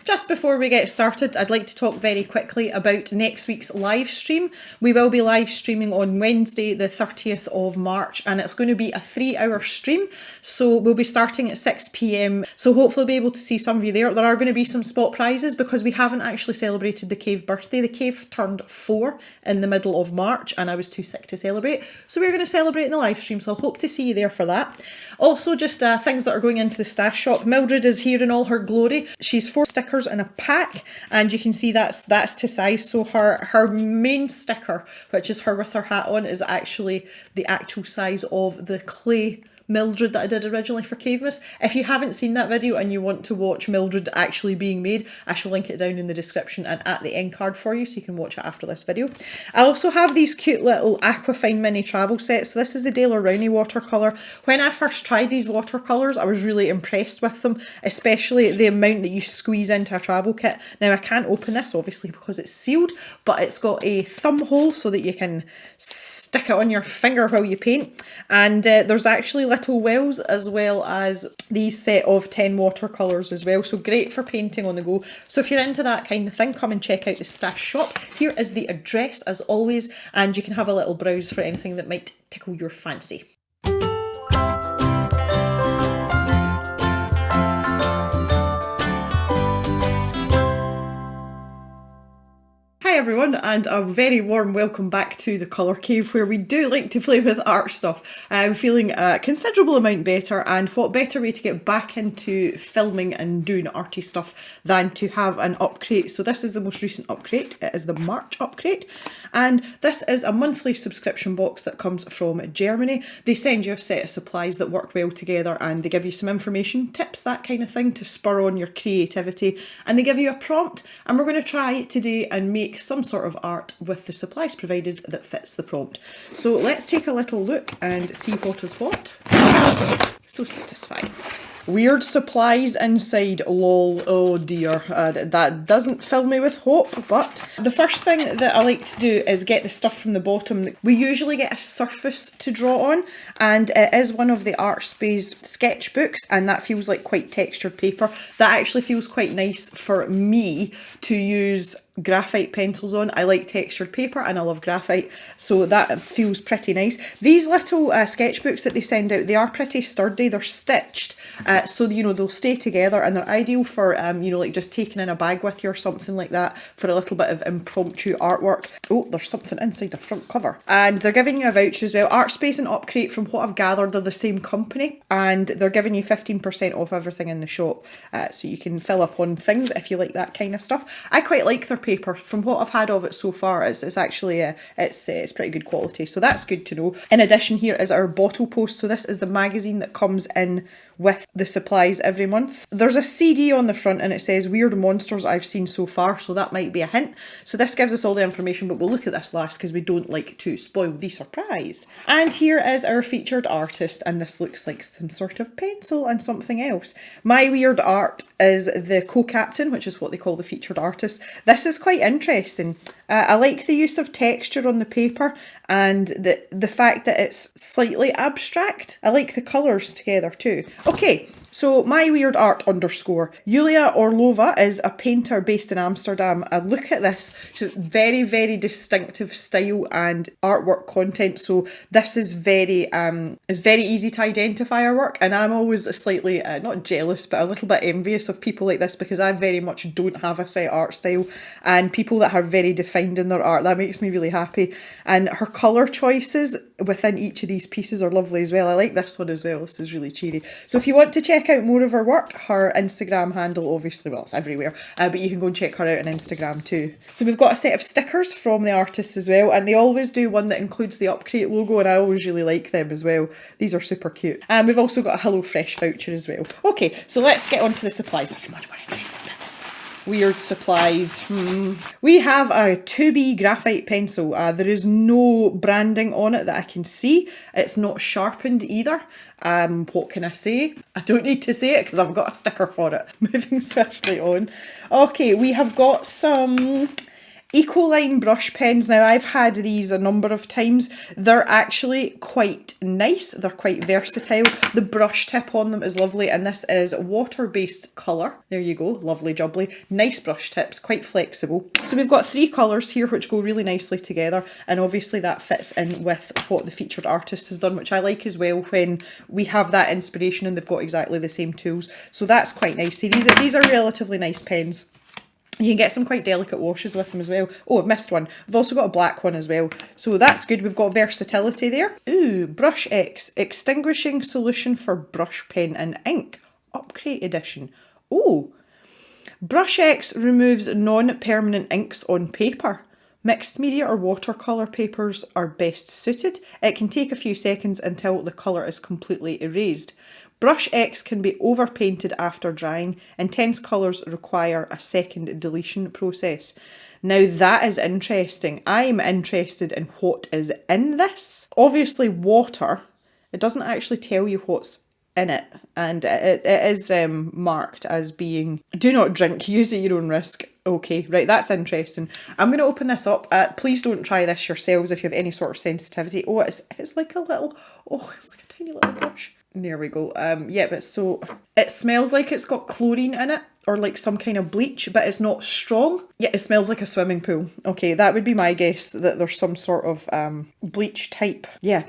Just before we get started, I'd like to talk very quickly about next week's live stream. We will be live streaming on Wednesday, the 30th of March, and it's going to be a 3-hour stream. So we'll be starting at 6 p.m. So hopefully be able to see some of you there. There are going to be some spot prizes because we haven't actually celebrated the Cave birthday. The Cave turned 4 in the middle of March and I was too sick to celebrate. So we're going to celebrate in the live stream. So I hope to see you there for that. Also, just things that are going into the stash shop. Mildred is here in all her glory. She's 4 stickers in a pack, and you can see that's to size. So her main sticker, which is her with her hat on, is actually the actual size of the clay Mildred that I did originally for Cavemas. If you haven't seen that video and you want to watch Mildred actually being made, I shall link it down in the description and at the end card for you so you can watch it after this video. I also have these cute little Aquafine mini travel sets. So this is the Daler Rowney watercolour. When I first tried these watercolours, I was really impressed with them, especially the amount that you squeeze into a travel kit. Now I can't open this obviously because it's sealed, but it's got a thumb hole so that you can stick it on your finger while you paint, and there's actually little wells as well as these set of 10 watercolours as well, so great for painting on the go. So if you're into that kind of thing, come and check out the stash shop. Here is the address as always, and you can have a little browse for anything that might tickle your fancy. Hi everyone, and a very warm welcome back to the Colour Cave, where we do like to play with art stuff. I'm feeling a considerable amount better, and what better way to get back into filming and doing arty stuff than to have an upcrate. So this is the most recent upcrate. It is the March Upcrate, and this is a monthly subscription box that comes from Germany. They send you a set of supplies that work well together, and they give you some information, tips, that kind of thing to spur on your creativity, and they give you a prompt, and we're going to try today and make some sort of art with the supplies provided that fits the prompt. So let's take a little look and see what is what. So satisfying. Weird supplies inside, lol, oh dear, that doesn't fill me with hope. But the first thing that I like to do is get the stuff from the bottom. We usually get a surface to draw on, and it is one of the ArtSpace sketchbooks, and that feels like quite textured paper. That actually feels quite nice for me to use graphite pencils on. I like textured paper and I love graphite, so that feels pretty nice. These little sketchbooks that they send out, they are pretty sturdy. They're stitched, so you know they'll stay together, and they're ideal for you know, like just taking in a bag with you or something like that for a little bit of impromptu artwork. Oh, there's something inside the front cover, and they're giving you a voucher as well. ArtSpace and Upcrate, from what I've gathered, they're the same company, and they're giving you 15% off everything in the shop, so you can fill up on things if you like that kind of stuff. I quite like their paper. From what I've had of it so far, it's actually it's pretty good quality, so that's good to know. In addition, here is our bottle post. So this is the magazine that comes in with the supplies every month. There's a CD on the front and it says weird monsters I've seen so far, so that might be a hint. So this gives us all the information, but we'll look at this last because we don't like to spoil the surprise. And here is our featured artist, and this looks like some sort of pencil and something else. My weird art is the co-captain, which is what they call the featured artist. This is quite interesting. I like the use of texture on the paper and the fact that it's slightly abstract. I like the colours together too. Okay, so my weird art _ Yulia Orlova is a painter based in Amsterdam. Look at this. Very, very distinctive style and artwork content. So this is it's very easy to identify her work, and I'm always slightly, not jealous, but a little bit envious of people like this, because I very much don't have a set art style, and people that are very defined in their art, that makes me really happy. And her colour choices within each of these pieces are lovely as well. I like this one as well. This is really cheery. So if you want to check out more of her work, her Instagram handle, obviously, well, it's everywhere, but you can go and check her out on Instagram too. So we've got a set of stickers from the artists as well, and they always do one that includes the Upcrate logo, and I always really like them as well. These are super cute. And we've also got a HelloFresh voucher as well. Okay, so let's get on to the supplies. It's much more interesting. Weird supplies. We have a 2B graphite pencil. There is no branding on it that I can see. It's not sharpened either. What can I say? I don't need to say it because I've got a sticker for it. Moving swiftly on. Okay, we have got some Ecoline brush pens. Now, I've had these a number of times. They're actually quite nice. They're quite versatile. The brush tip on them is lovely, and this is water-based colour. There you go, lovely jubbly. Nice brush tips, quite flexible. So we've got 3 colours here which go really nicely together, and obviously that fits in with what the featured artist has done, which I like as well when we have that inspiration and they've got exactly the same tools. So that's quite nice. See, these are relatively nice pens. You can get some quite delicate washes with them as well. Oh, I've missed one. We've also got a black one as well. So that's good. We've got versatility there. Ooh, Brush X, Extinguishing Solution for Brush Pen and Ink. Upcrate edition. Oh, Brush X removes non-permanent inks on paper. Mixed media or watercolour papers are best suited. It can take a few seconds until the colour is completely erased. Brush X can be overpainted after drying. Intense colours require a second deletion process. Now that is interesting. I'm interested in what is in this. Obviously water, it doesn't actually tell you what's in it, and it is marked as being do not drink, use at your own risk. Okay, right, that's interesting. I'm going to open this up. Please don't try this yourselves if you have any sort of sensitivity. Oh, it's like a little, oh, it's like a tiny little brush. There we go. Yeah, but so it smells like it's got chlorine in it or like some kind of bleach, but it's not strong. Yeah, it smells like a swimming pool. Okay, that would be my guess, that there's some sort of bleach type. Yeah,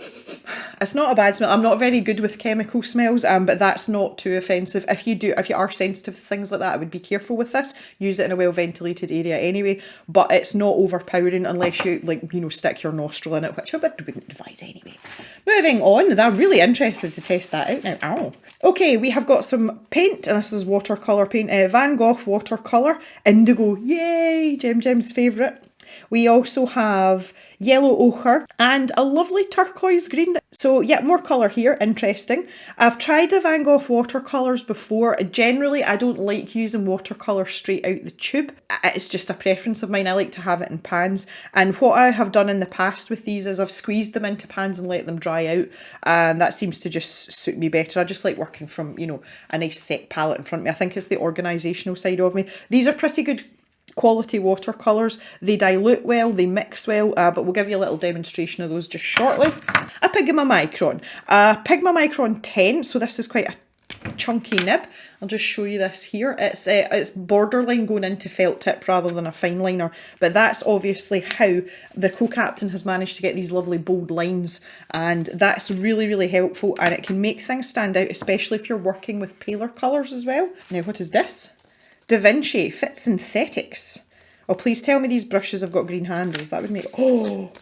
it's not a bad smell. I'm not very good with chemical smells, but that's not too offensive. If you are sensitive to things like that, I would be careful with this. Use it in a well ventilated area anyway, but it's not overpowering unless you stick your nostril in it, which I wouldn't advise anyway. Moving on, I'm really interested to test that out now. Ow. Okay, we have got some paint, and this is watercolour paint. Van Gogh watercolour, indigo, yay, Jem's favourite. We also have yellow ochre and a lovely turquoise green. So yeah, more colour here, interesting. I've tried the Van Gogh watercolours before. Generally, I don't like using watercolour straight out the tube. It's just a preference of mine. I like to have it in pans. And what I have done in the past with these is I've squeezed them into pans and let them dry out. And that seems to just suit me better. I just like working from, a nice set palette in front of me. I think it's the organisational side of me. These are pretty good quality watercolours. They dilute well, they mix well, but we'll give you a little demonstration of those just shortly. A Pigmamicron. Pigmamicron 10, so this is quite a chunky nib. I'll just show you this here. It's borderline going into felt tip rather than a fine liner, but that's obviously how the co-captain has managed to get these lovely bold lines, and that's really, really helpful, and it can make things stand out, especially if you're working with paler colours as well. Now, what is this? Da Vinci Fit Synthetics. Oh, please tell me these brushes have got green handles. That would make... Oh,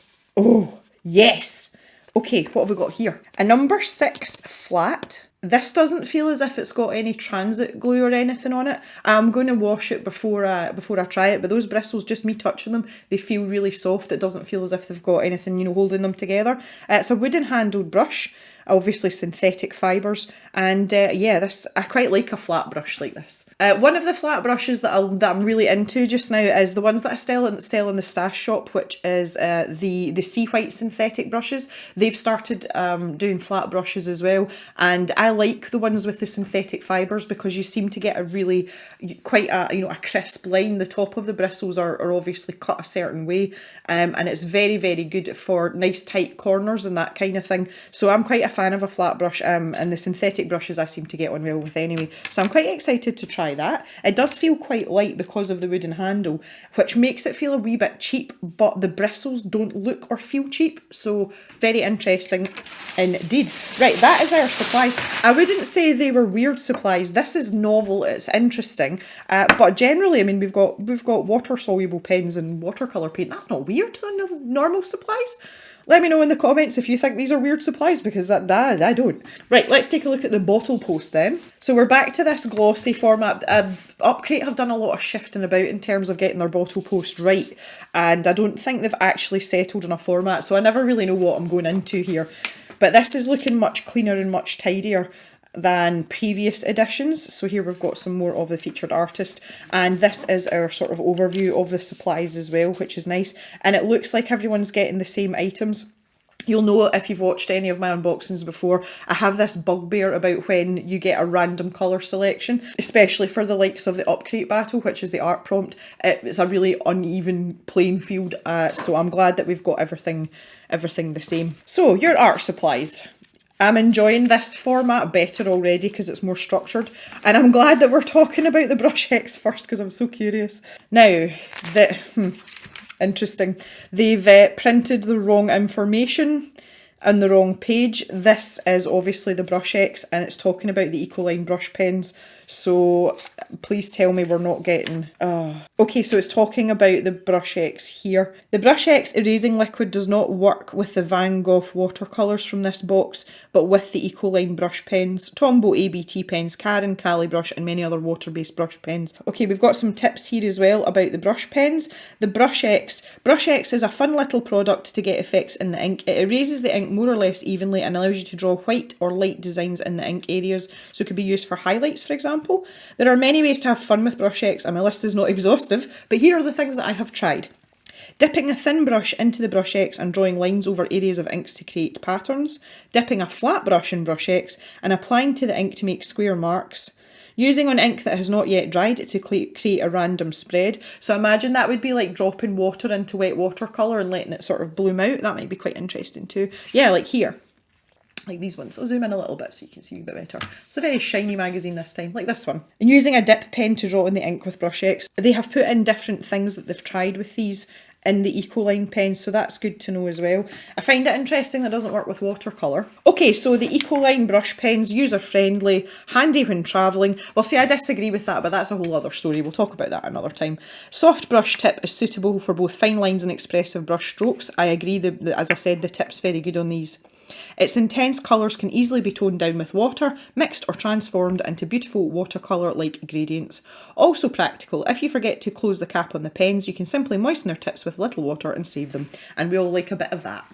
yes. Okay, what have we got here? A number 6 flat. This doesn't feel as if it's got any transit glue or anything on it. I'm going to wash it before I try it, but those bristles, just me touching them, they feel really soft. It doesn't feel as if they've got anything, holding them together. It's a wooden handled brush, obviously synthetic fibres, and yeah, I quite like a flat brush like this. One of the flat brushes that I'm really into just now is the ones that I sell in the stash shop, which is the Sea White synthetic brushes. They've started doing flat brushes as well, and I like the ones with the synthetic fibres because you seem to get a really quite a crisp line. The top of the bristles are obviously cut a certain way, and it's very, very good for nice tight corners and that kind of thing. So I'm quite a fan of a flat brush, and the synthetic brushes I seem to get on well with anyway. So I'm quite excited to try that. It does feel quite light because of the wooden handle, which makes it feel a wee bit cheap, but the bristles don't look or feel cheap. So very interesting indeed. Right, that is our supplies. I wouldn't say they were weird supplies. This is novel, it's interesting, but generally, I mean, we've got water soluble pens and watercolor paint. That's not weird. Normal supplies. Let me know in the comments if you think these are weird supplies, because I don't. Right, let's take a look at the bottle post then. So we're back to this glossy format. Upcrate have done a lot of shifting about in terms of getting their bottle post right, and I don't think they've actually settled on a format, so I never really know what I'm going into here. But this is looking much cleaner and much tidier than previous editions. So here we've got some more of the featured artist, and this is our sort of overview of the supplies as well, which is nice, and it looks like everyone's getting the same items. You'll know if you've watched any of my unboxings before, I have this bugbear about when you get a random colour selection, especially for the likes of the Upcrate battle, which is the art prompt. It's a really uneven playing field, so I'm glad that we've got everything the same. So, your art supplies. I'm enjoying this format better already because it's more structured, and I'm glad that we're talking about the brush X first because I'm so curious. Now, interesting. They've printed the wrong information on the wrong page. This is obviously the brush X and it's talking about the Ecoline brush pens. So please tell me we're not getting... Okay, so it's talking about the brush X here. The brush X erasing liquid does not work with the Van Gogh watercolours from this box, but with the Ecoline brush pens, Tombow ABT pens, Caran, Cali brush and many other water-based brush pens. Okay, we've got some tips here as well about the brush pens. The brush X. Brush X is a fun little product to get effects in the ink. It erases the ink more or less evenly and allows you to draw white or light designs in the ink areas, so it could be used for highlights, for example. There are many ways to have fun with brush X and my list is not exhaustive, but here are the things that I have tried. Dipping a thin brush into the brush X and drawing lines over areas of inks to create patterns. Dipping a flat brush in brush X and applying to the ink to make square marks. Using on ink that has not yet dried to create a random spread. So imagine that would be like dropping water into wet watercolour and letting it sort of bloom out. That might be quite interesting too. Yeah, like here. Like these ones. I'll zoom in a little bit so you can see a bit better. It's a very shiny magazine this time, like this one. And using a dip pen to draw in the ink with brush X. They have put in different things that they've tried with these in the Ecoline pens, so that's good to know as well. I find it interesting that it doesn't work with watercolour. Okay, so the Ecoline brush pens, user-friendly, handy when travelling. Well, see, I disagree with that, but that's a whole other story. We'll talk about that another time. Soft brush tip is suitable for both fine lines and expressive brush strokes. I agree, as I said, the tip's very good on these. Its intense colours can easily be toned down with water, mixed or transformed into beautiful watercolour-like gradients. Also practical, if you forget to close the cap on the pens, you can simply moisten their tips with a little water and save them. And we all like a bit of that.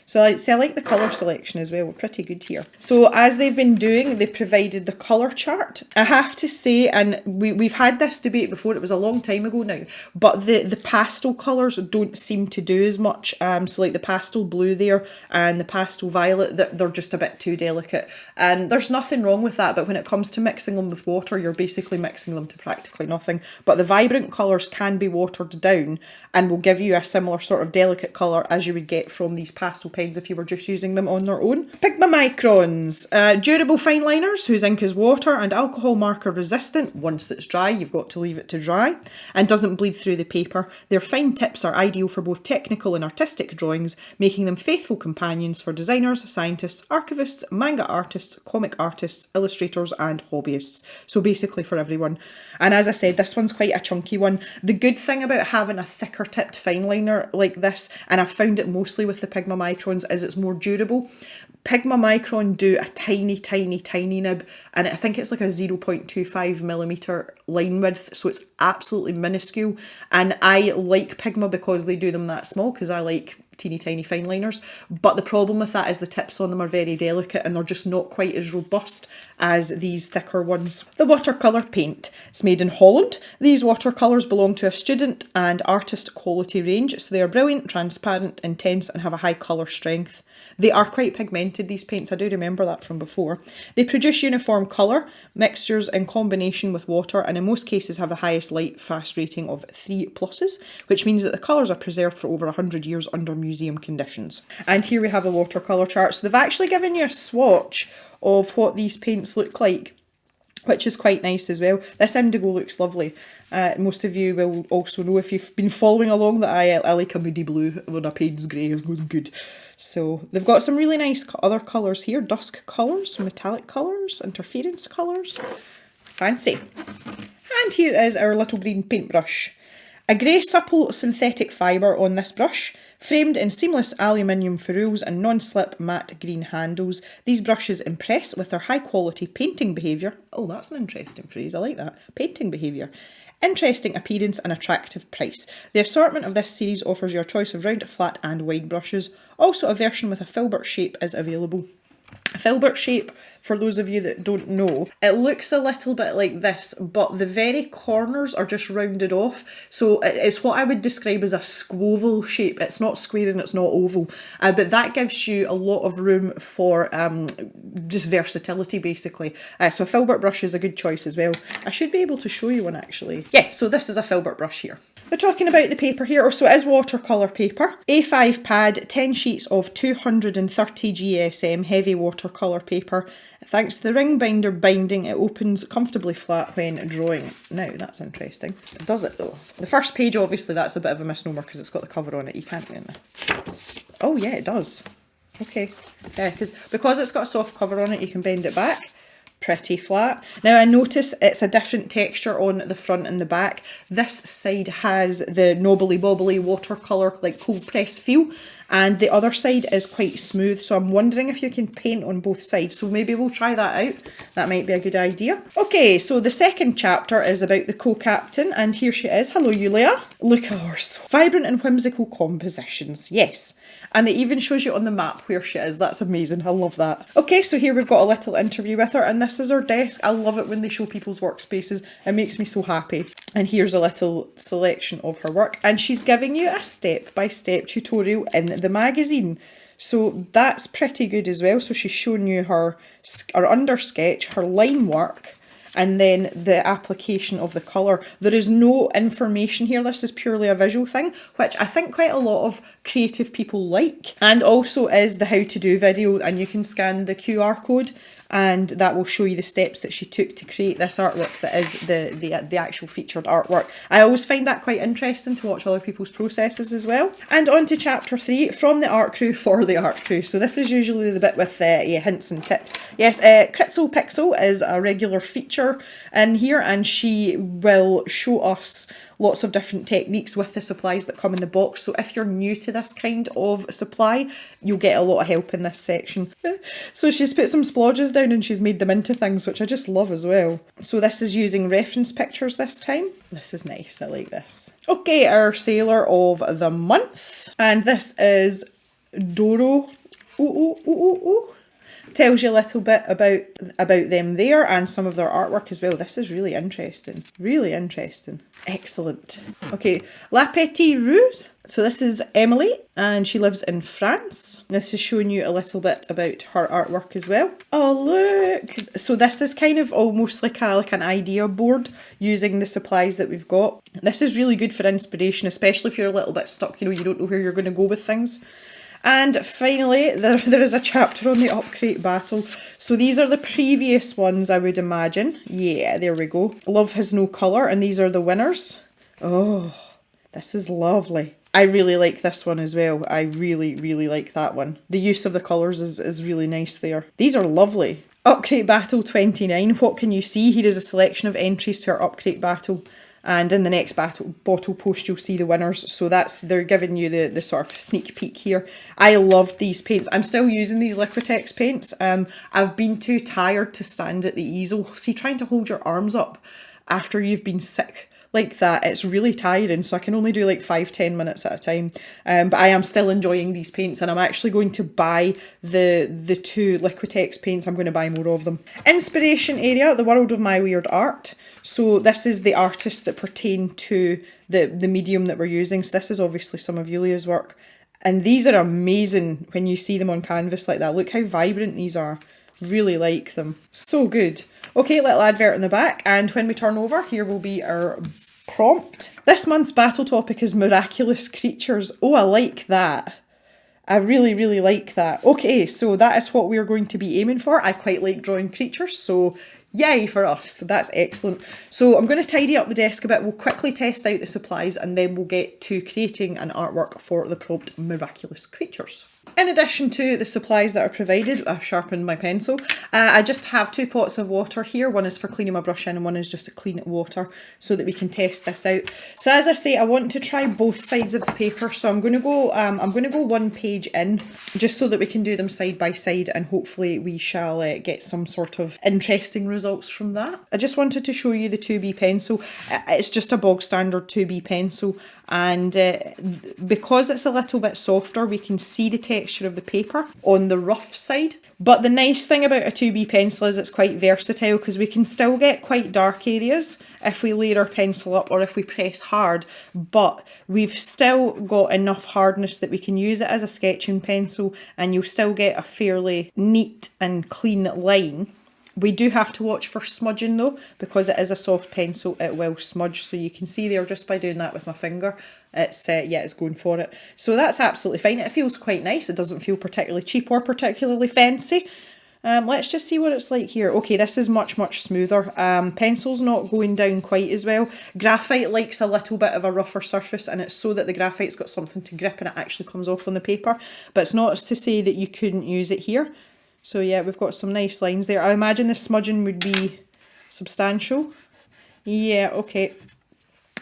So I like the colour selection as well, we're pretty good here. So as they've been doing, they've provided the colour chart. I have to say, and we've had this debate before, it was a long time ago now, but the pastel colours don't seem to do as much. So like the pastel blue there and the pastel violet, they're just a bit too delicate. And there's nothing wrong with that, but when it comes to mixing them with water, you're basically mixing them to practically nothing. But the vibrant colours can be watered down and will give you a similar sort of delicate colour as you would get from these pastel pens if you were just using them on their own. Pigma Microns, durable fine liners whose ink is water and alcohol marker resistant. Once it's dry, you've got to leave it to dry, and doesn't bleed through the paper. Their fine tips are ideal for both technical and artistic drawings, making them faithful companions for designers, scientists, archivists, manga artists, comic artists, illustrators and hobbyists. So basically for everyone. And as I said, this one's quite a chunky one. The good thing about having a thicker tipped fine liner like this, and I've found it mostly with the Pigma Microns, is it's more durable. Pigma Micron do a tiny nib, and I think it's like a 0.25mm line width, so it's absolutely minuscule. And I like Pigma because they do them that small, because I like teeny tiny fine liners. But the problem with that is the tips on them are very delicate and they're just not quite as robust as these thicker ones. The Watercolor Paint. It's made in Holland. These watercolours belong to a student and artist quality range, so they are brilliant, transparent, intense and have a high colour strength. They are quite pigmented, these paints, I do remember that from before. They produce uniform colour, mixtures in combination with water, and in most cases have the highest light fast rating of 3+, which means that the colours are preserved for over 100 years under museum conditions. And here we have a watercolour chart. So they've actually given you a swatch of what these paints look like, which is quite nice as well. This indigo looks lovely. Most of you will also know, if you've been following along, that I like a moody blue when a paint's grey. It's good. So they've got some really nice other colours here. Dusk colours, metallic colours, interference colours. Fancy. And here is our little green paintbrush. A grey supple synthetic fibre on this brush, framed in seamless aluminium ferrules and non-slip matte green handles. These brushes impress with their high quality painting behaviour. Oh, that's an interesting phrase, I like that. Painting behaviour. Interesting appearance and attractive price. The assortment of this series offers your choice of round, flat and wide brushes. Also a version with a filbert shape is available. A filbert shape, for those of you that don't know, it looks a little bit like this, but the very corners are just rounded off. So it's what I would describe as a squoval shape. It's not square and it's not oval, but that gives you a lot of room for just versatility, basically. So a filbert brush is a good choice as well. I should be able to show you one actually. Yeah, so this is a filbert brush here. We're talking about the paper here, so it is watercolour paper. A5 pad, 10 sheets of 230 GSM heavy watercolour paper. Thanks to the ring binder binding, it opens comfortably flat when drawing. Now, that's interesting. Does it though? The first page, obviously, that's a bit of a misnomer because it's got the cover on it. You can't get in there. Oh yeah, it does. Okay. Yeah, because it's got a soft cover on it, you can bend it back. Pretty flat. Now I notice it's a different texture on the front and the back. This side has the knobbly bobbly watercolour like cold press feel, and the other side is quite smooth, so I'm wondering if you can paint on both sides, so maybe we'll try that out. That might be a good idea. Okay, so the second chapter is about the co-captain, and here she is. Hello Yulia. Look at her, so vibrant and whimsical compositions, yes. And it even shows you on the map where she is. That's amazing. I love that. Okay, so here we've got a little interview with her, and this is her desk. I love it when they show people's workspaces. It makes me so happy. And here's a little selection of her work. And she's giving you a step-by-step tutorial in the magazine. So that's pretty good as well. So she's showing you her under sketch, her line work, and then the application of the colour. There is no information here. This is purely a visual thing, which I think quite a lot of creative people like. And also is the how to do video, and you can scan the QR code and that will show you the steps that she took to create this artwork that is the actual featured artwork. I always find that quite interesting to watch other people's processes as well. And on to chapter 3, from the art crew for the art crew. So this is usually the bit with hints and tips. Yes, Kritzel Pixel is a regular feature in here, and she will show us lots of different techniques with the supplies that come in the box. So if you're new to this kind of supply, you'll get a lot of help in this section. So she's put some splodges down and she's made them into things, which I just love as well. So this is using reference pictures this time. This is nice, I like this. Okay, our sailor of the month. And this is Doro. Tells you a little bit about them there and some of their artwork as well. This is really interesting. Really interesting. Excellent. Okay, La Petite Ruse. So this is Emily, and she lives in France. This is showing you a little bit about her artwork as well. Oh look! So this is kind of almost like an idea board using the supplies that we've got. This is really good for inspiration, especially if you're a little bit stuck, you don't know where you're going to go with things. And finally, there is a chapter on the upcrate battle. So these are the previous ones, I would imagine. Yeah, there we go. Love has no colour, and these are the winners. Oh, this is lovely. I really like this one as well. I really, really like that one. The use of the colours is really nice there. These are lovely. Upcrate Battle 29. What can you see? Here is a selection of entries to our Upcrate Battle. And in the next bottle post, you'll see the winners. So they're giving you the sort of sneak peek here. I loved these paints. I'm still using these Liquitex paints. I've been too tired to stand at the easel. See, trying to hold your arms up after you've been sick like that, it's really tiring. So I can only do like 5-10 minutes at a time. But I am still enjoying these paints, and I'm actually going to buy the 2 Liquitex paints. I'm going to buy more of them. Inspiration area, the world of my weird art. So this is the artists that pertain to the medium that we're using. So this is obviously some of Yulia's work. And these are amazing when you see them on canvas like that. Look how vibrant these are. Really like them. So good. Okay, little advert in the back. And when we turn over, here will be our prompt. This month's battle topic is miraculous creatures. Oh, I like that. I really, really like that. Okay, so that is what we're going to be aiming for. I quite like drawing creatures, so yay for us. That's excellent. So I'm going to tidy up the desk a bit. We'll quickly test out the supplies, and then we'll get to creating an artwork for the prompt miraculous creatures. In addition to the supplies that are provided, I've sharpened my pencil. I just have 2 pots of water here. One is for cleaning my brush in, and one is just to clean it water so that we can test this out. So as I say, I want to try both sides of the paper. So I'm going to go 1 page in, just so that we can do them side by side, and hopefully we shall get some sort of interesting result. results from that. I just wanted to show you the 2B pencil. It's just a bog standard 2B pencil, and because it's a little bit softer, we can see the texture of the paper on the rough side. But the nice thing about a 2B pencil is it's quite versatile, because we can still get quite dark areas if we layer our pencil up or if we press hard, but we've still got enough hardness that we can use it as a sketching pencil and you'll still get a fairly neat and clean line. We do have to watch for smudging though, because it is a soft pencil, it will smudge. So you can see there, just by doing that with my finger, it's yeah, it's going for it. So that's absolutely fine. It feels quite nice. It doesn't feel particularly cheap or particularly fancy. Let's just see what it's like here. Okay, this is much smoother. Pencil's not going down quite as well. Graphite likes a little bit of a rougher surface, and it's so that the graphite's got something to grip and it actually comes off on the paper. But it's not to say that you couldn't use it here. So yeah, we've got some nice lines there. I imagine the smudging would be substantial. Yeah, okay.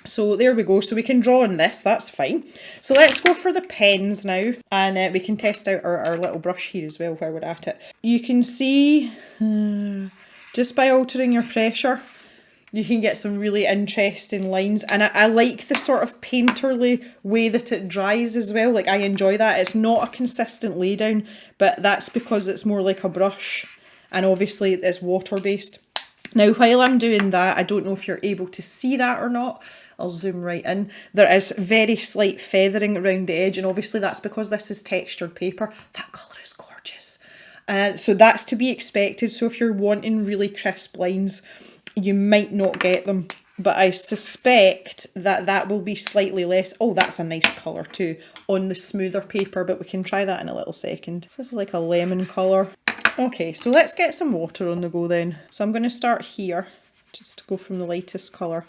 So there we go. So we can draw on this, that's fine. So let's go for the pens now, and we can test out our little brush here as well while we're at it. You can see, just by altering your pressure, you can get some really interesting lines, and I like the sort of painterly way that it dries as well. Like, I enjoy that. It's not a consistent lay down, but that's because it's more like a brush, and obviously it's water based. Now while I'm doing that, I don't know if you're able to see that or not. I'll zoom right in. There is very slight feathering around the edge, and obviously that's because this is textured paper. That colour is gorgeous. So that's to be expected. So if you're wanting really crisp lines, you might not get them, but I suspect that that will be slightly less. Oh, that's a nice colour too on the smoother paper, but we can try that in a little second. So this is like a lemon colour. Okay, so let's get some water on the go then. So I'm going to start here, just to go from the lightest colour.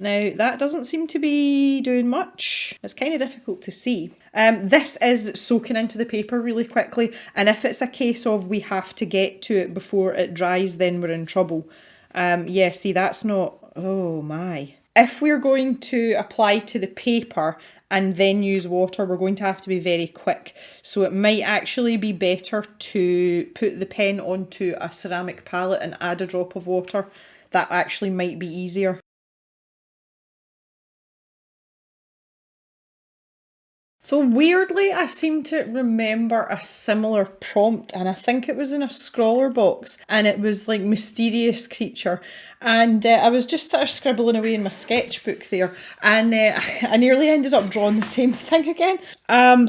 Now, that doesn't seem to be doing much. It's kind of difficult to see. This is soaking into the paper really quickly, and if it's a case of we have to get to it before it dries, then we're in trouble. Yeah, see, that's not... Oh my. If we're going to apply to the paper and then use water, we're going to have to be very quick. So it might actually be better to put the pen onto a ceramic palette and add a drop of water. That actually might be easier. So weirdly, I seem to remember a similar prompt, and I think it was in a scroller box, and it was like mysterious creature, and I was just sort of scribbling away in my sketchbook there, and I nearly ended up drawing the same thing again.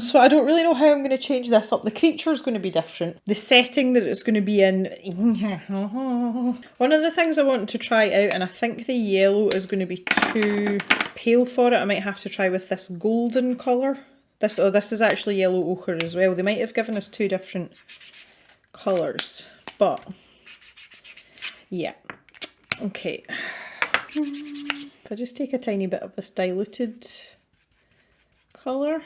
So I don't really know how I'm going to change this up. The creature is going to be different. The setting that it's going to be in. One of the things I want to try out, and I think the yellow is going to be too pale for it. I might have to try with this golden colour. This is actually yellow ochre as well. They might have given us two different colours, but yeah. Okay. If I just take a tiny bit of this diluted colour.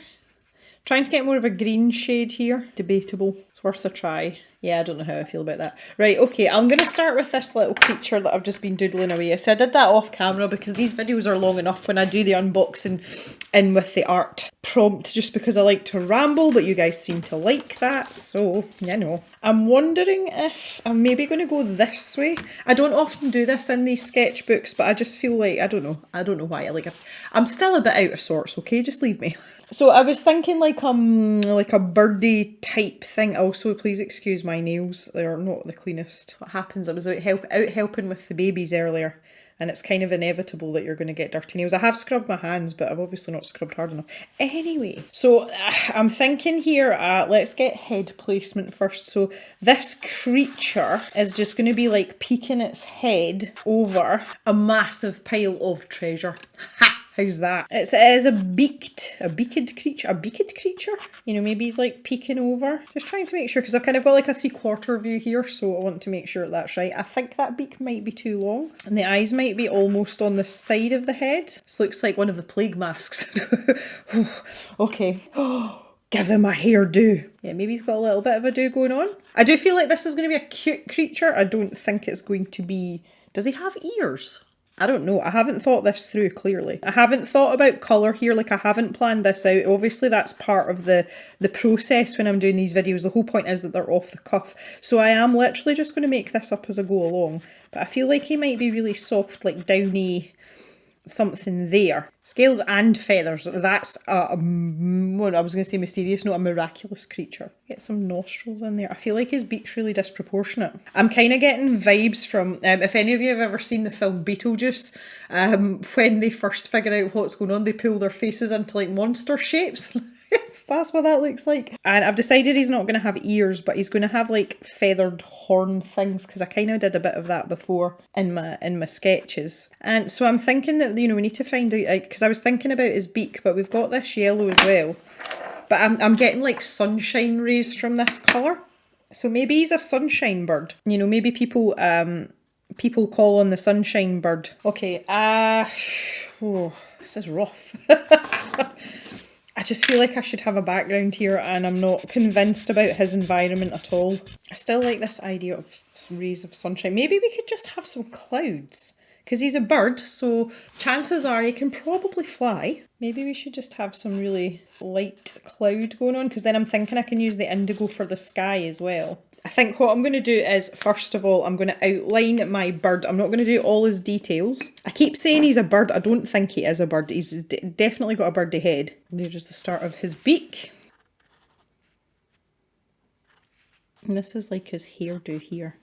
Trying to get more of a green shade here. Debatable. It's worth a try. Yeah, I don't know how I feel about that. Right, okay, I'm going to start with this little creature that I've just been doodling away. So I did that off camera because these videos are long enough when I do the unboxing in with the art prompt, just because I like to ramble, but you guys seem to like that, so, you know. I'm wondering if I'm maybe going to go this way. I don't often do this in these sketchbooks, but I just feel like, I don't know why. I'm still a bit out of sorts, okay? Just leave me. So I was thinking like a birdie type thing. Also, please excuse my nails. They're not the cleanest. What happens, I was out helping with the babies earlier, and it's kind of inevitable that you're going to get dirty nails. I have scrubbed my hands, but I've obviously not scrubbed hard enough. Anyway, so I'm thinking here, let's get head placement first. So this creature is just going to be like peeking its head over a massive pile of treasure. Ha! How's that? It is a beaked creature. You know, maybe he's like peeking over. Just trying to make sure, because I've kind of got like a 3/4 view here, so I want to make sure that's right. I think that beak might be too long, and the eyes might be almost on the side of the head. This looks like one of the plague masks. Okay. Give him a hairdo. Yeah, maybe he's got a little bit of a do going on. I do feel like this is going to be a cute creature. I don't think it's going to be... Does he have ears? I don't know. I haven't thought this through clearly. I haven't thought about colour here. Like, I haven't planned this out. Obviously, that's part of the process when I'm doing these videos. The whole point is that they're off the cuff. So I am literally just going to make this up as I go along. But I feel like he might be really soft, like downy something there. Scales and feathers. That's what I was going to say mysterious, not a miraculous creature. Get some nostrils in there. I feel like his beak's really disproportionate. I'm kind of getting vibes from, if any of you have ever seen the film Beetlejuice, when they first figure out what's going on, they pull their faces into like monster shapes. That's what that looks like. And I've decided he's not going to have ears, but he's going to have like feathered horn things, because I kind of did a bit of that before in my sketches. And so I'm thinking that, you know, we need to find out, because I was thinking about his beak, but we've got this yellow as well. But I'm getting like sunshine rays from this colour. So maybe he's a sunshine bird. You know, maybe people call on the sunshine bird. Okay, oh, this is rough. I just feel like I should have a background here, and I'm not convinced about his environment at all. I still like this idea of rays of sunshine. Maybe we could just have some clouds, because he's a bird, so chances are he can probably fly. Maybe we should just have some really light cloud going on, because then I'm thinking I can use the indigo for the sky as well. I think what I'm going to do is, first of all, I'm going to outline my bird. I'm not going to do all his details. I keep saying he's a bird. I don't think he is a bird. He's definitely got a birdie head. There's the start of his beak. And this is like his hairdo here.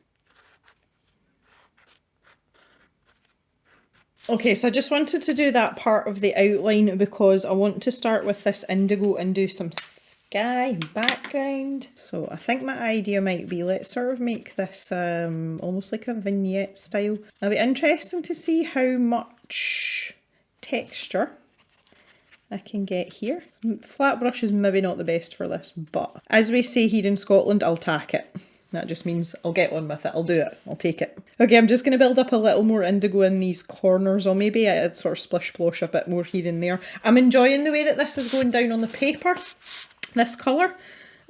Okay, so I just wanted to do that part of the outline because I want to start with this indigo and do some sky background. So I think my idea might be, let's sort of make this almost like a vignette style. It'll be interesting to see how much texture I can get here. Flat brush is maybe not the best for this, but as we say here in Scotland, I'll tack it. That just means I'll get on with it. I'll do it. I'll take it. Okay, I'm just going to build up a little more indigo in these corners, or maybe I'd sort of splish splosh a bit more here and there. I'm enjoying the way that this is going down on the paper, this colour.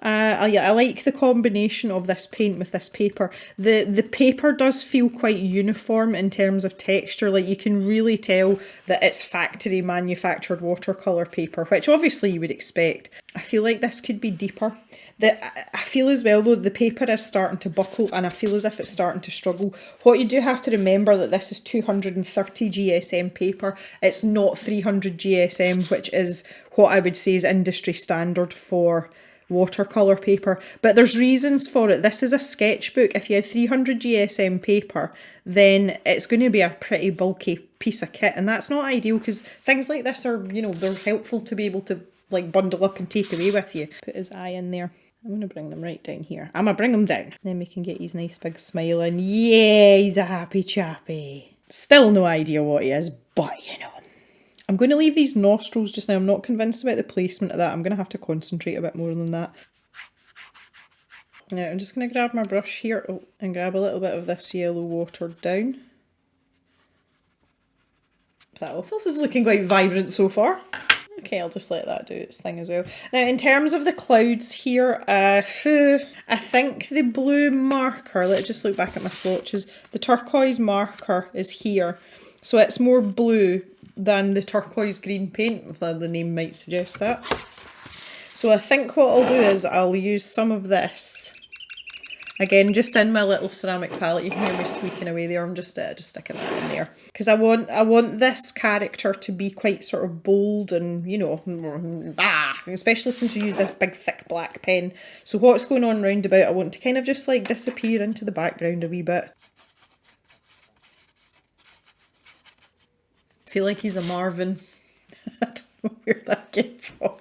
Yeah, I like the combination of this paint with this paper. The paper does feel quite uniform in terms of texture. Like, you can really tell that it's factory manufactured watercolour paper, which obviously you would expect. I feel like this could be deeper. I feel as well though the paper is starting to buckle, and I feel as if it's starting to struggle. What you do have to remember that this is 230 GSM paper. It's not 300 GSM, which is what I would say is industry standard for watercolour paper, but there's reasons for it. This is a sketchbook. If you had 300 GSM paper, then it's going to be a pretty bulky piece of kit, and that's not ideal, because things like this are, you know, they're helpful to be able to like bundle up and take away with you. Put his eye in there. I'm going to bring them right down here. I'm going to bring them down. Then we can get his nice big smile, and yeah, he's a happy chappy. Still no idea what he is, but you know. I'm going to leave these nostrils just now. I'm not convinced about the placement of that. I'm going to have to concentrate a bit more than that. Now I'm just going to grab my brush here and grab a little bit of this yellow watered down. That off. This is looking quite vibrant so far. Okay, I'll just let that do its thing as well. Now, in terms of the clouds here, I think the blue marker, let's just look back at my swatches, the turquoise marker is here. So it's more blue than the turquoise green paint, if the name might suggest that. So I think what I'll do is I'll use some of this. Again, just in my little ceramic palette. You can hear me squeaking away there. I'm just sticking that in there. Because I want this character to be quite sort of bold and, you know, especially since we use this big thick black pen. So what's going on round about, I want to kind of just like disappear into the background a wee bit. I feel like he's a Marvin. I don't know where that came from.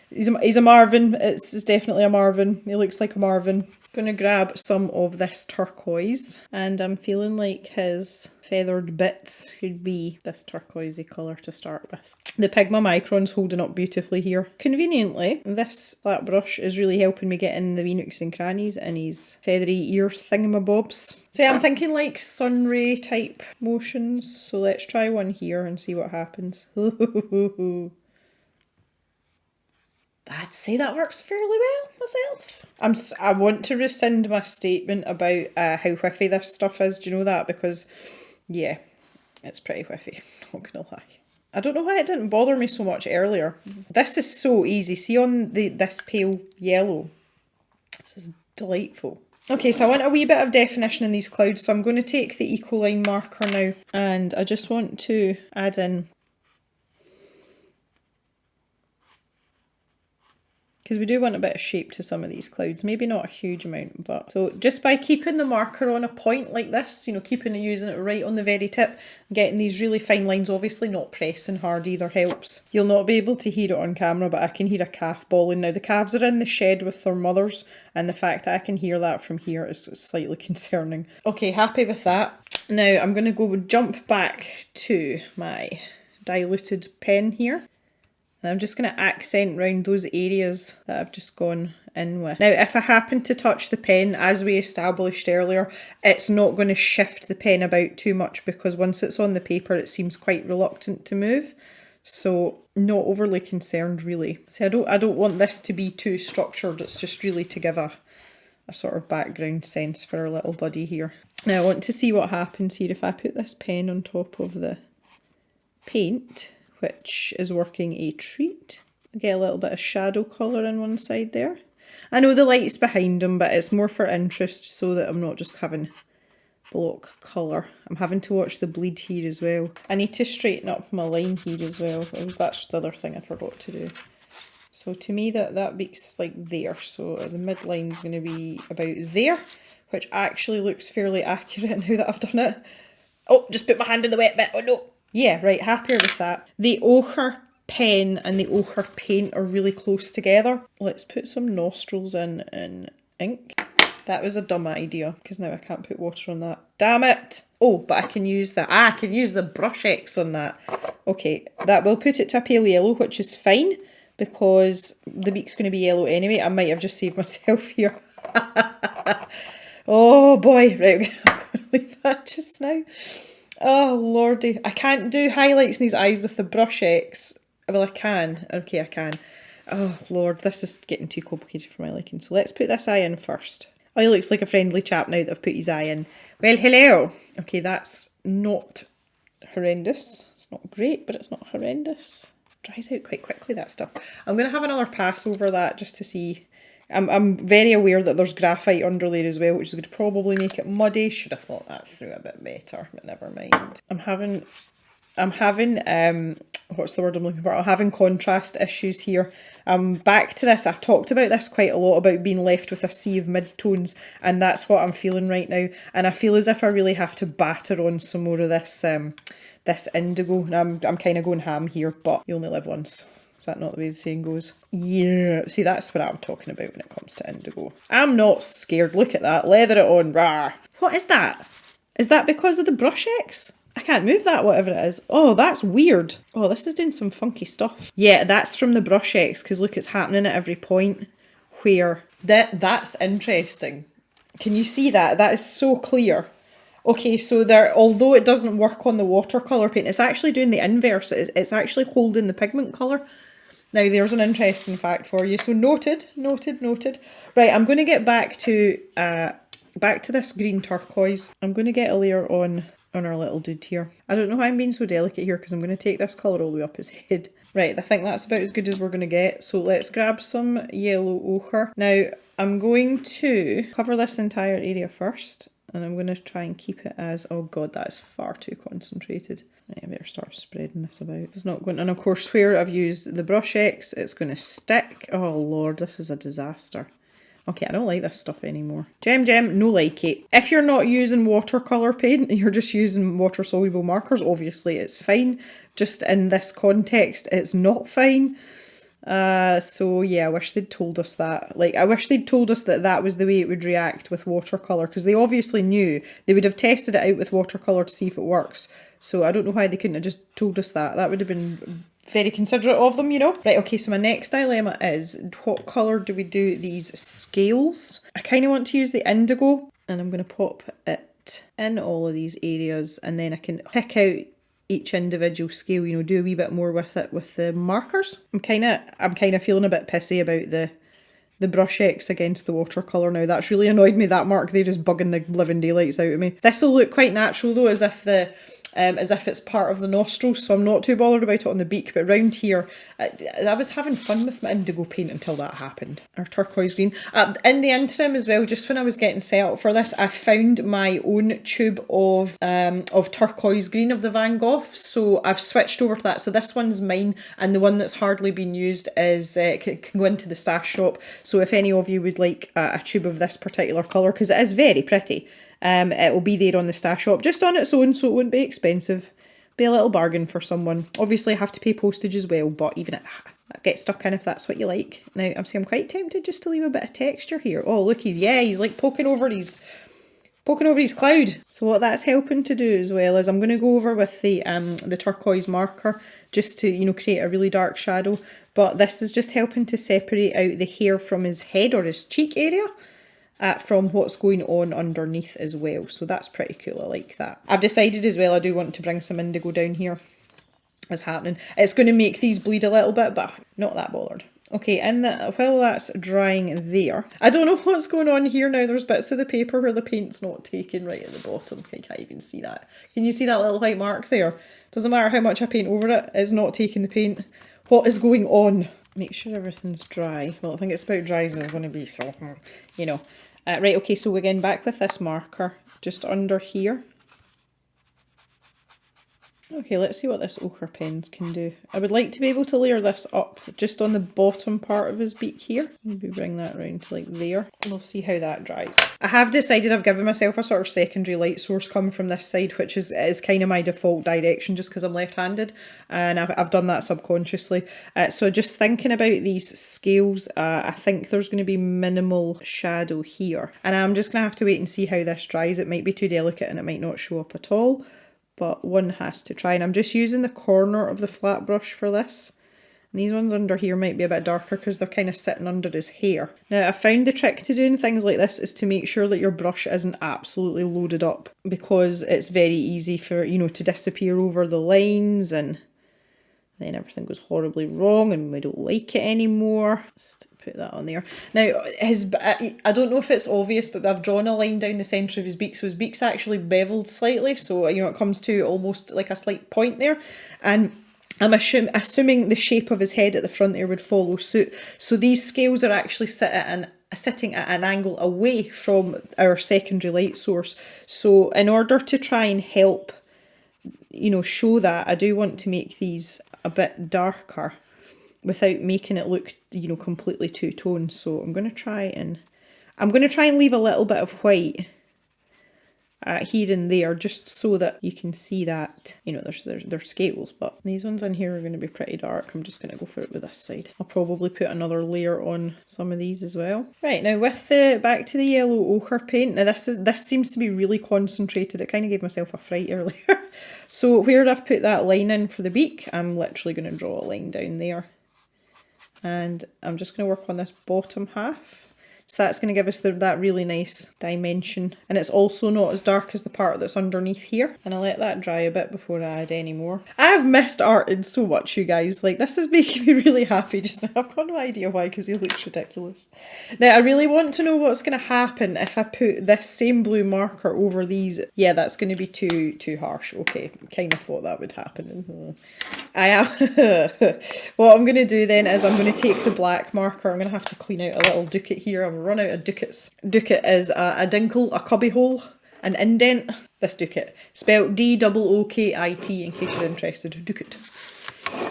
He's a Marvin. It's definitely a Marvin. He looks like a Marvin. Going to grab some of this turquoise, and I'm feeling like his feathered bits should be this turquoisey colour to start with. The Pigma Micron's holding up beautifully here. Conveniently, this flat brush is really helping me get in the wee nooks and crannies and his feathery ear thingamabobs. So yeah, I'm thinking like sunray type motions. So let's try one here and see what happens. I'd say that works fairly well myself. I want to rescind my statement about how whiffy this stuff is. Do you know that? Because, yeah, It's pretty whiffy, not gonna lie. I don't know why it didn't bother me so much earlier. This is so easy. See on this pale yellow? This is delightful. Okay, so I want a wee bit of definition in these clouds, so I'm going to take the Ecoline marker now, and I just want to add in, because we do want a bit of shape to some of these clouds, maybe not a huge amount, but so just by keeping the marker on a point like this, you know, using it right on the very tip, getting these really fine lines, obviously not pressing hard either helps. You'll not be able to hear it on camera, but I can hear a calf bawling. Now the calves are in the shed with their mothers, and the fact that I can hear that from here is slightly concerning. Okay, happy with that. Now I'm going to go jump back to my diluted pen here. And I'm just going to accent round those areas that I've just gone in with. Now, if I happen to touch the pen, as we established earlier, it's not going to shift the pen about too much because once it's on the paper, it seems quite reluctant to move. So, not overly concerned, really. See, I don't want this to be too structured. It's just really to give a sort of background sense for our little buddy here. Now, I want to see what happens here if I put this pen on top of the paint, which is working a treat. I get a little bit of shadow colour in one side there. I know the light's behind him, but it's more for interest so that I'm not just having block colour. I'm having to watch the bleed here as well. I need to straighten up my line here as well. That's the other thing I forgot to do. So to me that makes like there. So the midline's going to be about there, which actually looks fairly accurate now that I've done it. Oh, just put my hand in the wet bit. Oh no. Yeah, right, happier with that. The ochre pen and the ochre paint are really close together. Let's put some nostrils in ink. That was a dumb idea, because now I can't put water on that. Damn it! Oh, but I can use the, I can use the brush X on that. Okay, that will put it to a pale yellow, which is fine, because the beak's going to be yellow anyway. I might have just saved myself here. Oh boy, right, I'm going to leave that just now. Oh lordy, I can't do highlights in these eyes with the brush X. Well, I can. Okay, I can. Oh lord, this is getting too complicated for my liking. So let's put this eye in first. Oh, he looks like a friendly chap now that I've put his eye in. Well, hello. Okay, that's not horrendous. It's not great, but it's not horrendous. Dries out quite quickly, that stuff. I'm going to have another pass over that just to see. I'm very aware that there's graphite under there as well, which is going to probably make it muddy. Should have thought that through a bit better, but never mind. I'm having what's the word I'm looking for? I'm having contrast issues here. Back to this. I've talked about this quite a lot, about being left with a sea of mid-tones, and that's what I'm feeling right now. And I feel as if I really have to batter on some more of this this indigo. I'm kind of going ham here, but you only live once. Is that not the way the saying goes? Yeah, see, that's what I'm talking about when it comes to indigo. I'm not scared. Look at that. Leather it on. Rah. What is that? Is that because of the brush X? I can't move that, whatever it is. Oh, that's weird. Oh, this is doing some funky stuff. Yeah, that's from the brush X, because look, it's happening at every point where... That's interesting. Can you see that? That is so clear. Okay, so there, although it doesn't work on the watercolour paint, it's actually doing the inverse. It's actually holding the pigment colour. Now, there's an interesting fact for you. So noted, noted, noted. Right, I'm going to get back to this green turquoise. I'm going to get a layer on our little dude here. I don't know why I'm being so delicate here, because I'm going to take this colour all the way up his head. Right, I think that's about as good as we're going to get. So let's grab some yellow ochre. Now, I'm going to cover this entire area first. And I'm going to try and keep it as, oh god, that's far too concentrated. I better start spreading this about. It's not going, and of course where I've used the brush X, it's going to stick. Oh lord, this is a disaster. Okay, I don't like this stuff anymore. Gem, no like it. If you're not using watercolour paint, you're just using water-soluble markers, obviously it's fine. Just in this context, it's not fine. So yeah, I wish they'd told us that. Like, I wish they'd told us that that was the way it would react with watercolour, because they obviously knew. They would have tested it out with watercolour to see if it works. So I don't know why they couldn't have just told us that. That would have been very considerate of them, you know. Right, okay, so my next dilemma is, what colour do we do these scales? I kind of want to use the indigo, and I'm going to pop it in all of these areas, and then I can pick out each individual scale, you know, do a wee bit more with it with the markers. I'm kind of feeling a bit pissy about the brush X against the watercolour now. That's really annoyed me, that mark. They're just bugging the living daylights out of me. This will look quite natural though, as if as if it's part of the nostrils, so I'm not too bothered about it on the beak, but around here, I was having fun with my indigo paint until that happened, or turquoise green. In the interim as well, just when I was getting set up for this, I found my own tube of turquoise green of the Van Gogh, so I've switched over to that. So this one's mine, and the one that's hardly been used is can go into the stash shop. So if any of you would like a tube of this particular colour, because it is very pretty, it will be there on the stash shop just on its own, so it wouldn't be expensive. Be a little bargain for someone. Obviously I have to pay postage as well, but even it get stuck in if that's what you like. Now I'm quite tempted just to leave a bit of texture here. Oh look, he's like poking over his cloud. So what that's helping to do as well is I'm going to go over with the turquoise marker just to, you know, create a really dark shadow. But this is just helping to separate out the hair from his head or his cheek area from what's going on underneath as well. So that's pretty cool. I like that. I've decided as well I do want to bring some indigo down here. It's happening. It's going to make these bleed a little bit, but not that bothered. Okay, and while that's drying there, I don't know what's going on here now. There's bits of the paper where the paint's not taken right at the bottom. I can't even see that. Can you see that little white mark there? Doesn't matter how much I paint over it, it's not taking the paint. What is going on? Make sure everything's dry. Well, I think it's about dry as it's going to be, so, you know. Right, okay, so again, back with this marker, just under here. Okay, let's see what this ochre pens can do. I would like to be able to layer this up just on the bottom part of his beak here. Maybe bring that round to like there. We'll see how that dries. I have decided I've given myself a sort of secondary light source coming from this side, which is kind of my default direction just because I'm left-handed, and I've done that subconsciously. So just thinking about these scales, I think there's going to be minimal shadow here. And I'm just going to have to wait and see how this dries. It might be too delicate and it might not show up at all. But one has to try, and I'm just using the corner of the flat brush for this. And these ones under here might be a bit darker because they're kind of sitting under his hair. Now I found the trick to doing things like this is to make sure that your brush isn't absolutely loaded up, because it's very easy for, you know, to disappear over the lines and then everything goes horribly wrong and we don't like it anymore. Just put that on there. Now, I don't know if it's obvious, but I've drawn a line down the centre of his beak, so his beak's actually beveled slightly, so, you know, it comes to almost like a slight point there, and I'm assuming the shape of his head at the front there would follow suit. So these scales are actually sitting at an angle away from our secondary light source. So in order to try and help, you know, show that, I do want to make these a bit darker without making it look, you know, completely two-tone. So I'm going to try and leave a little bit of white here and there, just so that you can see that, you know, there's scales, but these ones in here are going to be pretty dark. I'm just going to go for it with this side. I'll probably put another layer on some of these as well. Right, now with back to the yellow ochre paint. Now this seems to be really concentrated. It kind of gave myself a fright earlier. So where I've put that line in for the beak, I'm literally going to draw a line down there. And I'm just going to work on this bottom half. So that's going to give us that really nice dimension. And it's also not as dark as the part that's underneath here. And I'll let that dry a bit before I add any more. I've missed arted so much, you guys. Like, this is making me really happy just now. I've got no idea why, because he looks ridiculous. Now, I really want to know what's going to happen if I put this same blue marker over these. Yeah, that's going to be too harsh. Okay, kind of thought that would happen. I am. What I'm going to do then is I'm going to take the black marker. I'm going to have to clean out a little ducat here. I'm run out of ducats. Ducat is a dinkle, a cubby hole, an indent. This ducat, spelled D-O-O-K-I-T in case you're interested. Ducat.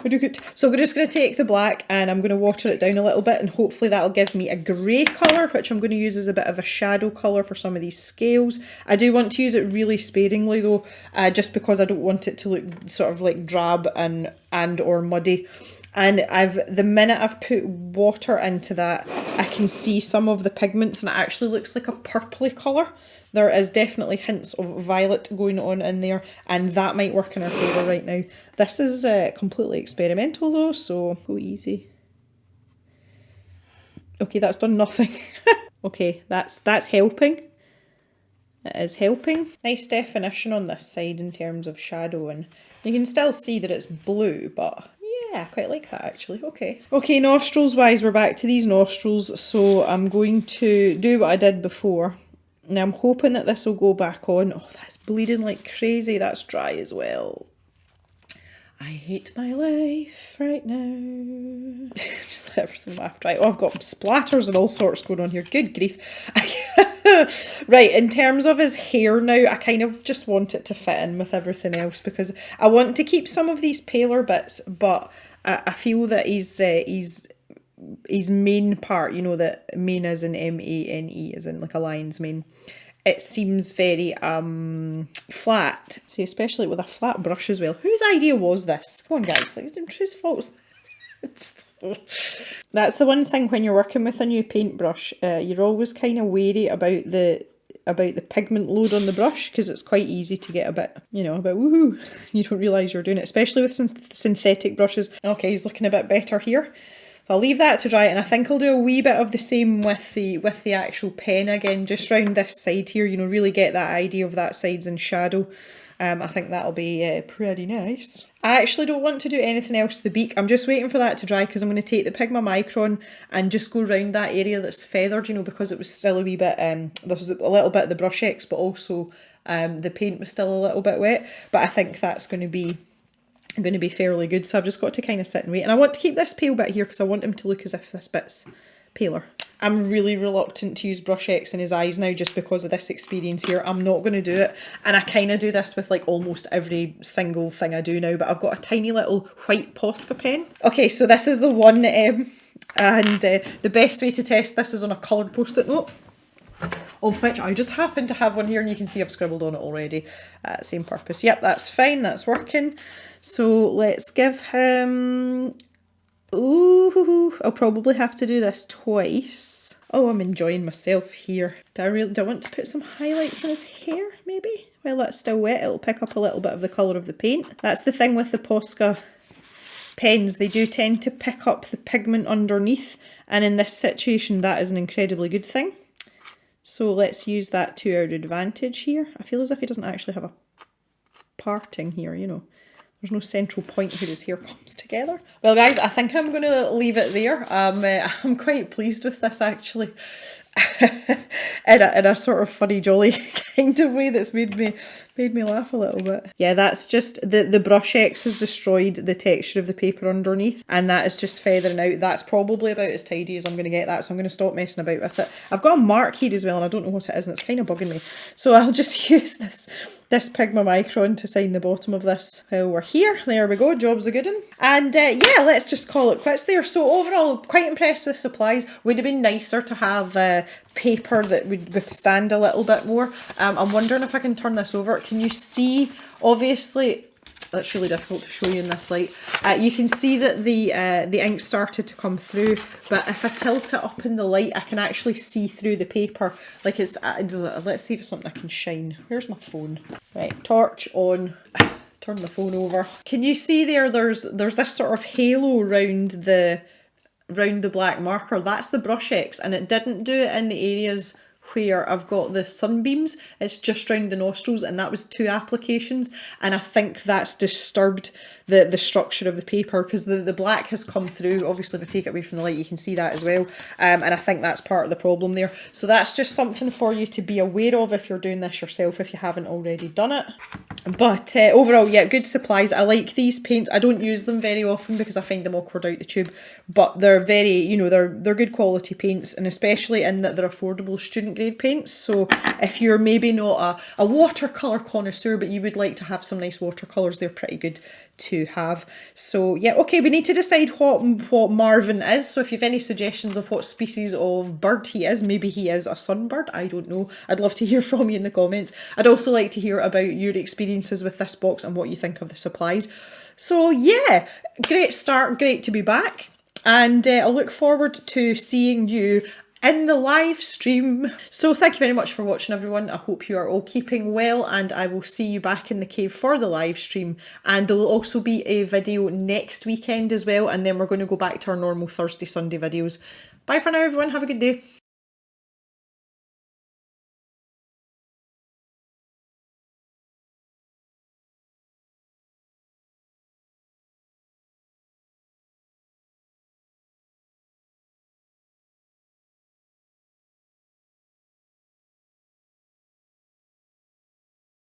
A ducat. So we're just going to take the black and I'm going to water it down a little bit, and hopefully that'll give me a grey colour, which I'm going to use as a bit of a shadow colour for some of these scales. I do want to use it really sparingly though, just because I don't want it to look sort of like drab and or muddy. And the minute I've put water into that, I can see some of the pigments and it actually looks like a purpley colour. There is definitely hints of violet going on in there, and that might work in our favour right now. This is completely experimental though, so go easy. Okay, that's done nothing. Okay, that's helping. It is helping. Nice definition on this side in terms of shadow, and you can still see that it's blue, but yeah, I quite like that actually. Okay, nostrils wise, we're back to these nostrils, so I'm going to do what I did before Now I'm hoping that this will go back on. Oh, that's bleeding like crazy. That's dry as well. I hate my life right now. Just let everything laugh dry. Oh, I've got splatters and all sorts going on here. Good grief. Right, in terms of his hair now, I kind of just want it to fit in with everything else because I want to keep some of these paler bits, but I feel that his main part, you know, that main as in M-A-N-E, as in like a lion's mane, it seems very flat. See, especially with a flat brush as well. Whose idea was this? Come on, guys, like, whose fault? That's the one thing when you're working with a new paintbrush, you're always kind of wary about the pigment load on the brush because it's quite easy to get a bit, you know, a bit woohoo. You don't realise you're doing it, especially with synthetic brushes. Okay, he's looking a bit better here. I'll leave that to dry, and I think I'll do a wee bit of the same with the actual pen again, just round this side here, you know, really get that idea of that side's in shadow. I think that'll be pretty nice. I actually don't want to do anything else to the beak. I'm just waiting for that to dry because I'm going to take the Pigma Micron and just go round that area that's feathered, you know, because it was still a wee bit, this was a little bit of the brush X, but also the paint was still a little bit wet. But I think that's going to be fairly good, so I've just got to kind of sit and wait. And I want to keep this pale bit here because I want him to look as if this bit's paler. I'm really reluctant to use brush X in his eyes now just because of this experience here. I'm not going to do it, and I kind of do this with like almost every single thing I do now, but I've got a tiny little white Posca pen. Okay, so this is the one, and the best way to test this is on a coloured post-it note, of which I just happen to have one here, and you can see I've scribbled on it already. Same purpose. Yep, that's fine, that's working. So let's give him... Ooh, I'll probably have to do this twice. Oh, I'm enjoying myself here. Do I want to put some highlights on his hair, maybe? While that's still wet, it'll pick up a little bit of the colour of the paint. That's the thing with the Posca pens. They do tend to pick up the pigment underneath, and in this situation, that is an incredibly good thing. So let's use that to our advantage here. I feel as if he doesn't actually have a parting here, you know. There's no central point where his hair comes together. Well, guys, I think I'm going to leave it there. I'm quite pleased with this, actually. in a sort of funny, jolly kind of way that's made me laugh a little bit. Yeah, that's just, the brush X has destroyed the texture of the paper underneath, and that is just feathering out. That's probably about as tidy as I'm going to get that, so I'm going to stop messing about with it. I've got a mark here as well, and I don't know what it is, and it's kind of bugging me. So I'll just use this Pigma Micron to sign the bottom of this while we're here. There we go, job's a good one. And yeah, let's just call it quits there. So overall, quite impressed with supplies. Would have been nicer to have paper that would withstand a little bit more. I'm wondering if I can turn this over. Can you see, obviously, that's really difficult to show you in this light. You can see that the ink started to come through, but if I tilt it up in the light, I can actually see through the paper. Like it's, let's see if it's something I can shine. Where's my phone? Right, torch on. Turn the phone over. Can you see there? There's this sort of halo round the black marker. That's the brush X, and it didn't do it in the areas where I've got the sunbeams. It's just round the nostrils, and that was 2 applications, and I think that's disturbed the structure of the paper because the black has come through. Obviously, if I take it away from the light, you can see that as well, and I think that's part of the problem there. So that's just something for you to be aware of if you're doing this yourself, if you haven't already done it. But overall, yeah, good supplies. I like these paints. I don't use them very often because I find them awkward out the tube, but they're very, you know, they're good quality paints, and especially in that they're affordable student grade paints. So if you're maybe not a watercolor connoisseur, but you would like to have some nice watercolors, they're pretty good to have. So yeah, okay, we need to decide what Marvin is. So if you have any suggestions of what species of bird he is, maybe he is a sunbird, I don't know. I'd love to hear from you in the comments. I'd also like to hear about your experiences with this box and what you think of the supplies. So yeah, great start, great to be back, and I'll look forward to seeing you in the live stream. So thank you very much for watching, everyone. I hope you are all keeping well, and I will see you back in the cave for the live stream. And there will also be a video next weekend as well, and then we're going to go back to our normal Thursday, Sunday videos. Bye for now, everyone. Have a good day.